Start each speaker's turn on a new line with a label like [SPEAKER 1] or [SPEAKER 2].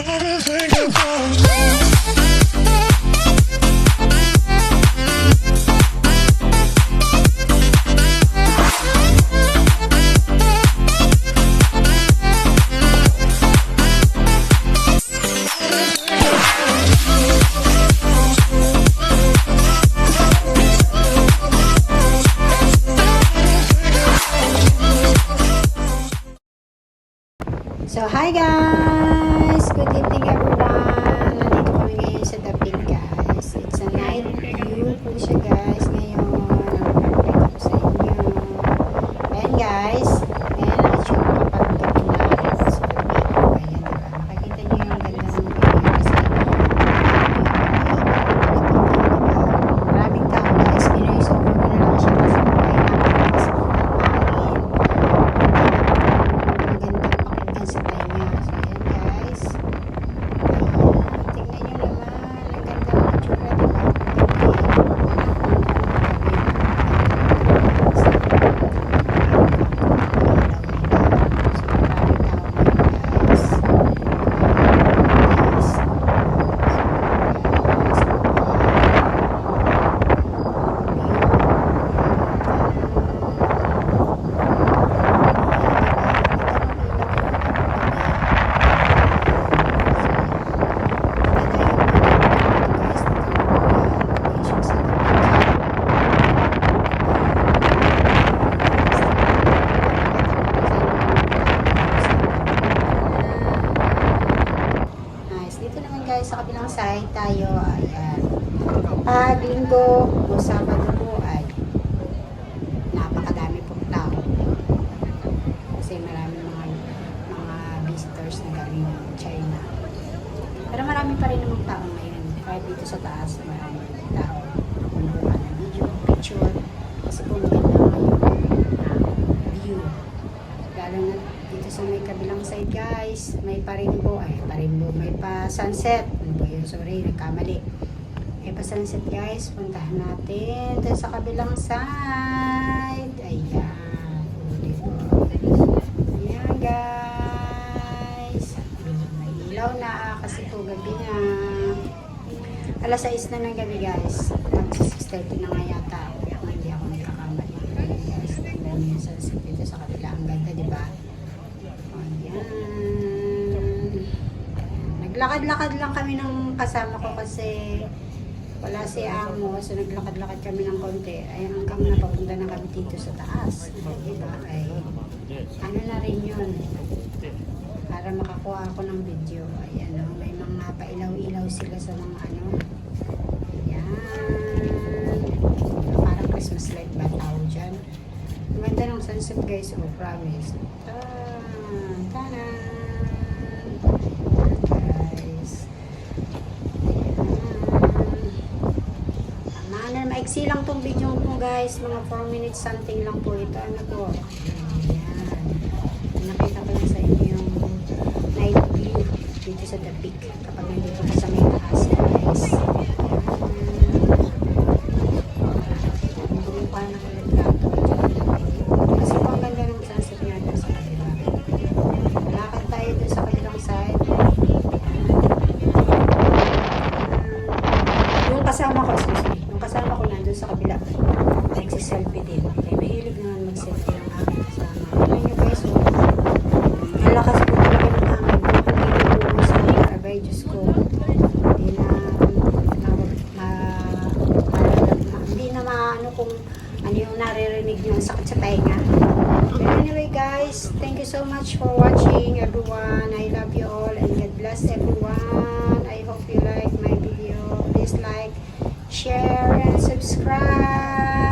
[SPEAKER 1] So, hi guys! Good evening everyone! Nandito kami ngayon sa Dapig guys. It's a night view po siya guys ngayon. Napapakita ko sa inyo. Ayan guys. Ayan ang itsura kapag gabi na. Sa gabi. Ayan diba? Makikita niyo yung ganda ng view kasi maraming tao guys. Pinoy-over ko na lang siya kasi may napakalakas po ng hangin. Sa tenga. So, ayan guys. Ayan. Tingnan nyo naman. Ang ganda ng itsura, diba? Sa kabilang side tayo, ayan. Pag linggo o Sabado po ay napakadami pong tao. Kasi marami mga visitors na galing China. Pero marami pa rin namang tao ngayon. Kahit dito sa taas, marami tao. Kumuha ng video, picture. Kasi po maganda yung view. Lalo na dito sa may kabilang side guys, may parimbo, may pa sunset. Ano po yun? Sorry, nagkamali. May pa sunset guys, puntahan natin doon sa kabilang side. Ayan. Ayan guys. May ilaw na kasi po gabi na. Alas 6 na ng gabi guys. Mag 6:30 na nga yata. Hindi ako nagkakamali. Ayan guys, tignan niyo yung sunset dito sa kabila. Ang ganda, diba? Naglakad-lakad lang kami ng kasama ko kasi wala si Amo. So naglakad-lakad kami ng konti. Ay hanggang napapunta na kami dito sa taas. Diba? Ay, ano na rin yun. Para makakuha ako ng video. Ayan o. May mga pailaw-ilaw sila sa mga ano. Ayan. Parang Christmas light ba tawag dyan. Ang ganda ng sunset guys. Oh, promise. Tada! Maiksi lang tong video ko guys, mga 4 minutes something lang po ito. Ano po? Ayan. Nakita ko lang sa inyo yung night view dito sa Dapig kapag nandito ka sa may taas guys. Bumukha ng retrato kasi po ang ganda ng sunset nga doon sa kabila. Lakad tayo doon sa kabilang side. Yung kasama ko, kasama ko nandun sa kabila, nagsiselfie din. Kaya mahilig naman mag-selfie ng aking kasama. Tignan nyo guys, ang lakas po talaga ng hangin. Kung dito po sa Abay, Diyos ko, hindi na maano kung ano yung naririnig nyo, ang sakit sa tainga. But anyway guys, thank you so much for watching everyone. I love you all and God bless everyone. I hope you like my video. Please like, share, and subscribe.